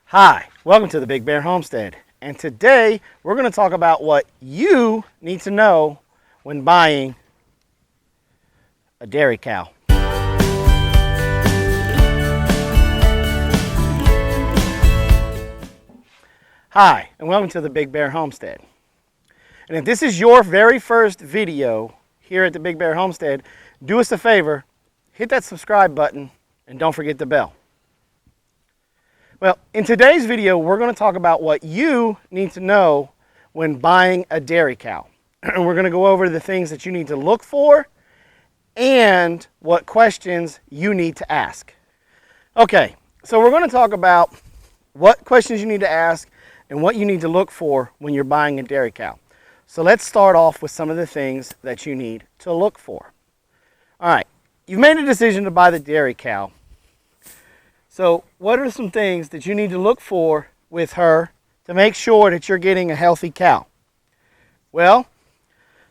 Hi, welcome to the Big Bear Homestead. And today we're going to talk about what you need to know when buying a dairy cow. Hi, and welcome to the Big Bear Homestead. And if this is your very first video here at the Big Bear Homestead, do us a favor, hit that subscribe button and don't forget the bell. Well, in today's video, we're going to talk about what you need to know when buying a dairy cow. And we're going to go over the things that you need to look for and what questions you need to ask. Okay, so we're going to talk about what questions you need to ask and what you need to look for when you're buying a dairy cow. So let's start off with some of the things that you need to look for. All right, you've made a decision to buy the dairy cow. So what are some things that you need to look for with her to make sure that you're getting a healthy cow? Well,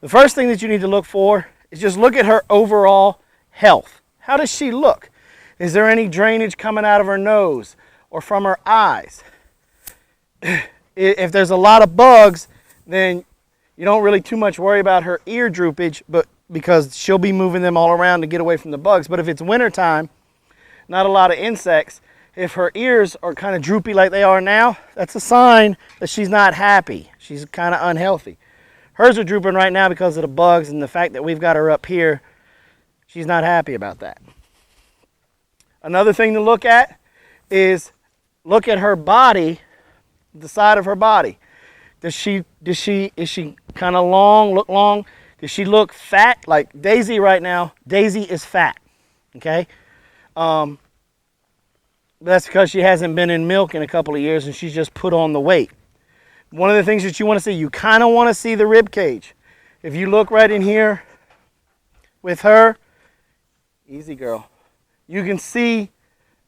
the first thing that you need to look for is just look at her overall health. How does she look? Is there any drainage coming out of her nose or from her eyes? If there's a lot of bugs, then you don't really too much worry about her ear droopage, but because she'll be moving them all around to get away from the bugs. But if it's wintertime, not a lot of insects, if her ears are kind of droopy like they are now, that's a sign that she's not happy. She's kind of unhealthy. Hers are drooping right now because of the bugs and the fact that we've got her up here. She's not happy about that. Another thing to look at is look at her body, the side of her body. Is she kind of long, look long? Does she look fat? Like Daisy right now, Daisy is fat, okay? That's because she hasn't been in milk in a couple of years and she's just put on the weight. One of the things that you want to see, you kind of want to see the rib cage. If you look right in here with her, easy girl, you can see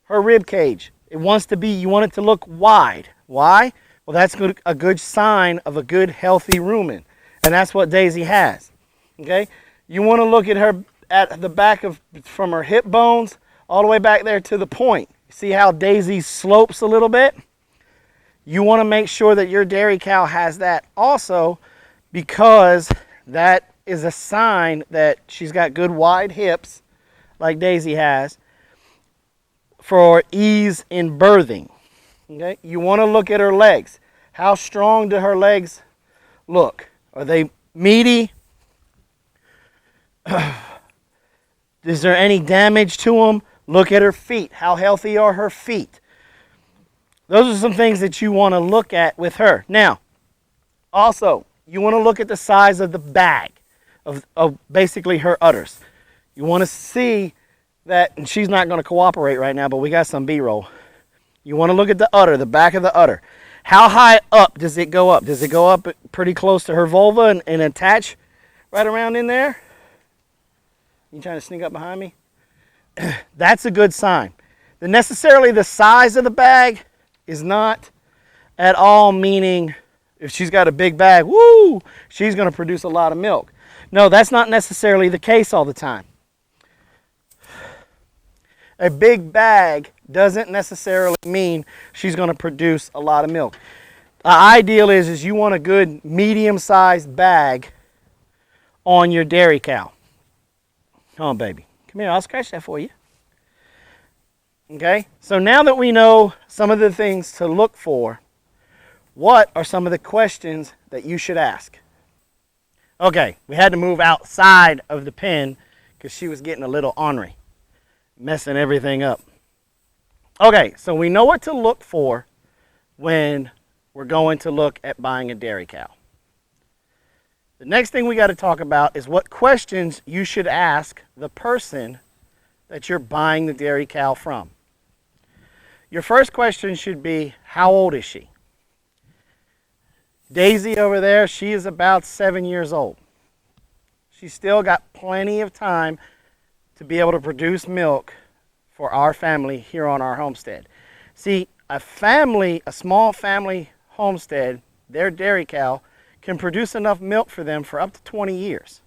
her rib cage. It wants to be, you want it to look wide. Why? Well, that's a good sign of a good healthy rumen. And that's what Daisy has, okay? You want to look at her at the back from her hip bones all the way back there to the point. See how Daisy slopes a little bit? You want to make sure that your dairy cow has that also, because that is a sign that she's got good wide hips like Daisy has for ease in birthing. Okay? You want to look at her legs. How strong do her legs look? Are they meaty? Is there any damage to them? Look at her feet. How healthy are her feet? Those are some things that you want to look at with her. Now, also, you want to look at the size of the bag of basically her udders. You want to see that, and she's not going to cooperate right now, but we got some B-roll. You want to look at the udder, the back of the udder. How high up does it go up? Does it go up pretty close to her vulva and attach right around in there? You trying to sneak up behind me? That's a good sign. Necessarily the size of the bag is not at all meaning if she's got a big bag, woo, she's going to produce a lot of milk. No, that's not necessarily the case all the time. A big bag doesn't necessarily mean she's going to produce a lot of milk. The ideal is you want a good medium-sized bag on your dairy cow. Come on, baby. Come here, I'll scratch that for you. Okay, so now that we know some of the things to look for, what are some of the questions that you should ask? Okay, we had to move outside of the pen because she was getting a little ornery, messing everything up. Okay, so we know what to look for when we're going to look at buying a dairy cow. The next thing we got to talk about is what questions you should ask the person that you're buying the dairy cow from. Your first question should be, how old is she? Daisy over there, she is about 7 years old. She's still got plenty of time to be able to produce milk for our family here on our homestead. See, a small family homestead, their dairy cow can produce enough milk for them for up to 20 years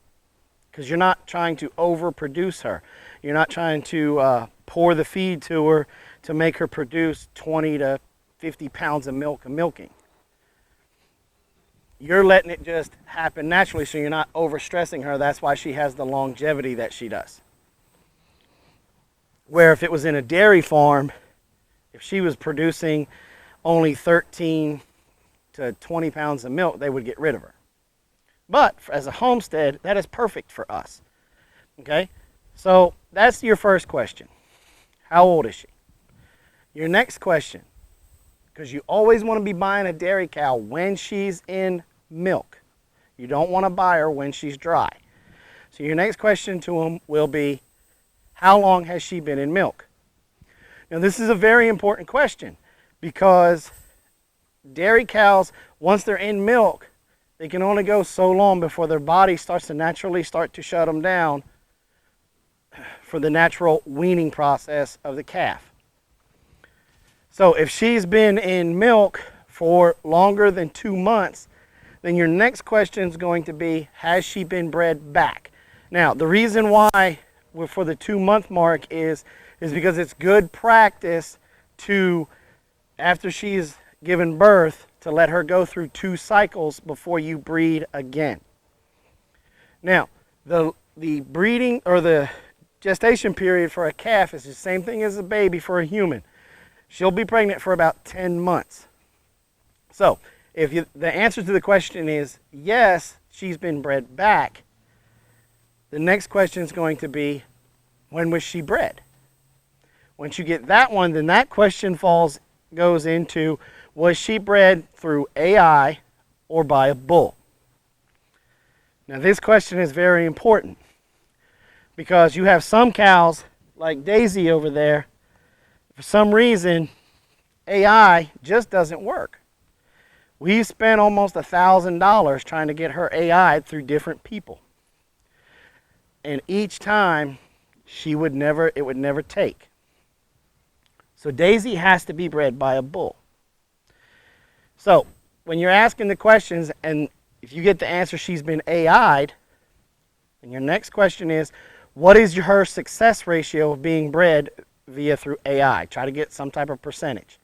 because you're not trying to overproduce her. You're not trying to pour the feed to her to make her produce 20 to 50 pounds of milk and milking. You're letting it just happen naturally, so you're not overstressing her. That's why she has the longevity that she does. Where if it was in a dairy farm, if she was producing only 13 to 20 pounds of milk, they would get rid of her. But as a homestead, that is perfect for us. Okay? So that's your first question. How old is she? Your next question, because you always want to be buying a dairy cow when she's in milk. You don't want to buy her when she's dry. So your next question to them will be, how long has she been in milk? Now this is a very important question because dairy cows, once they're in milk, they can only go so long before their body starts to naturally start to shut them down for the natural weaning process of the calf. So if she's been in milk for longer than 2 months, then your next question is going to be, has she been bred back? Now, the reason why for the 2-month mark is because it's good practice to, after she's given birth, to let her go through 2 cycles before you breed again. Now, the breeding or the gestation period for a calf is the same thing as a baby for a human. She'll be pregnant for about 10 months. So, if the answer to the question is yes, she's been bred back, the next question is going to be, when was she bred? Once you get that one, then that question goes into, was she bred through AI or by a bull? Now this question is very important because you have some cows like Daisy over there. For some reason, AI just doesn't work. We've spent almost $1,000 trying to get her AI through different people. And each time, it would never take. So Daisy has to be bred by a bull. So when you're asking the questions, and if you get the answer she's been AI'd, then your next question is, what is her success ratio of being bred through AI? Try to get some type of percentage.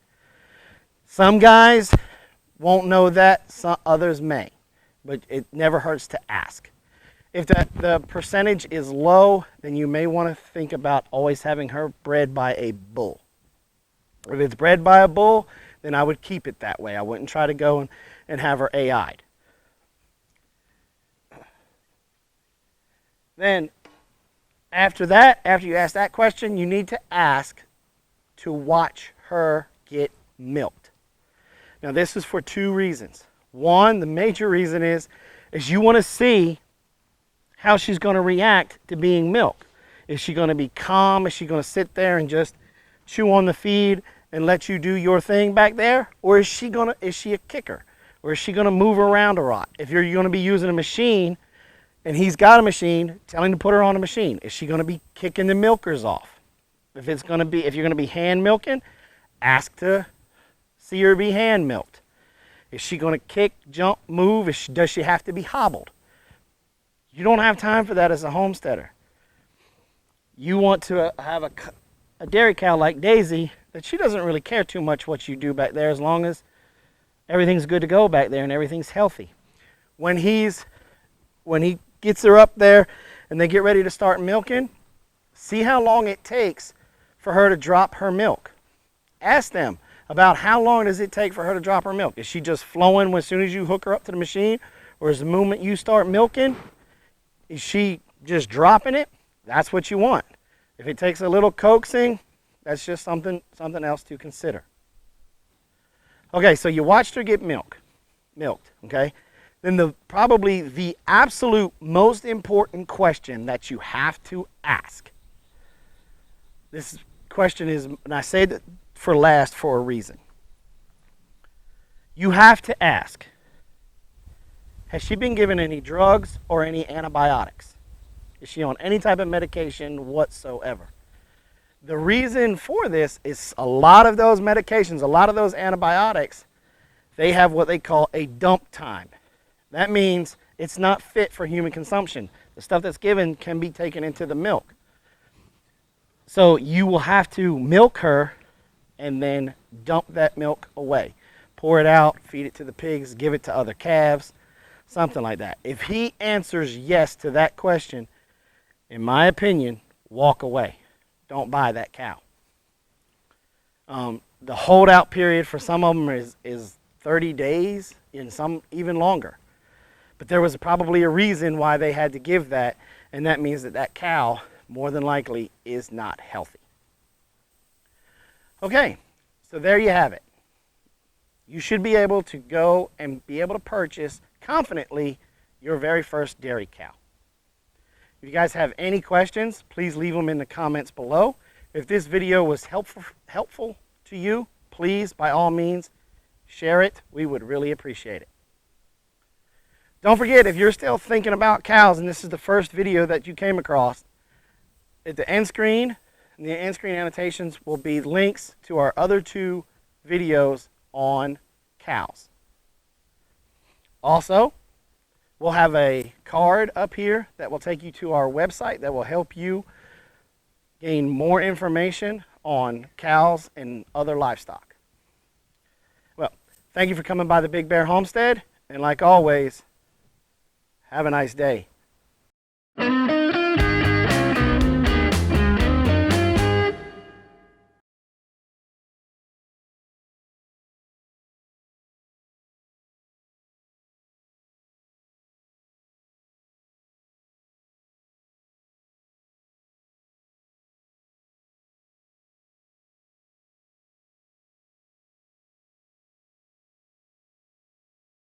Some guys won't know that, some others may, but it never hurts to ask. If the percentage is low, then you may want to think about always having her bred by a bull. If it's bred by a bull, then I would keep it that way. I wouldn't try to go and have her AI'd. Then, after that, after you ask that question, you need to ask to watch her get milked. Now, this is for 2 reasons. One, the major reason is you want to see how she's going to react to being milked. Is she going to be calm? Is she going to sit there and just chew on the feed and let you do your thing back there? Or is she a kicker? Or is she going to move around a lot? If you're going to be using a machine and he's got a machine, tell him to put her on a machine. Is she going to be kicking the milkers off? If you're going to be hand milking, ask to see her be hand milked. Is she going to kick, jump, move? Does she have to be hobbled? You don't have time for that as a homesteader. You want to have a dairy cow like Daisy that she doesn't really care too much what you do back there as long as everything's good to go back there and everything's healthy. When he gets her up there and they get ready to start milking, see how long it takes for her to drop her milk. Ask them about how long does it take for her to drop her milk. Is she just flowing as soon as you hook her up to the machine? Or is the moment you start milking, is she just dropping it? That's what you want. If it takes a little coaxing, that's just something else to consider. Okay, so you watched her get milked, okay? Then probably the absolute most important question that you have to ask. This question is, and I say that for last for a reason. You have to ask, has she been given any drugs or any antibiotics? Is she on any type of medication whatsoever? The reason for this is a lot of those medications, a lot of those antibiotics, they have what they call a dump time. That means it's not fit for human consumption. The stuff that's given can be taken into the milk. So you will have to milk her and then dump that milk away. Pour it out, feed it to the pigs, give it to other calves, something like that. If he answers yes to that question, in my opinion, walk away. Don't buy that cow. The holdout period for some of them is 30 days, and some even longer. But there was probably a reason why they had to give that, and that means that that cow, more than likely, is not healthy. Okay, so there you have it. You should be able to go and be able to purchase confidently your very first dairy cow. If you guys have any questions, please leave them in the comments below. If this video was helpful to you, please, by all means, share it. We would really appreciate it. Don't forget, if you're still thinking about cows and this is the first video that you came across, at the end screen, in the end screen annotations will be links to our other 2 videos on cows. Also, we'll have a card up here that will take you to our website that will help you gain more information on cows and other livestock. Well, thank you for coming by the Big Bear Homestead, and like always, have a nice day.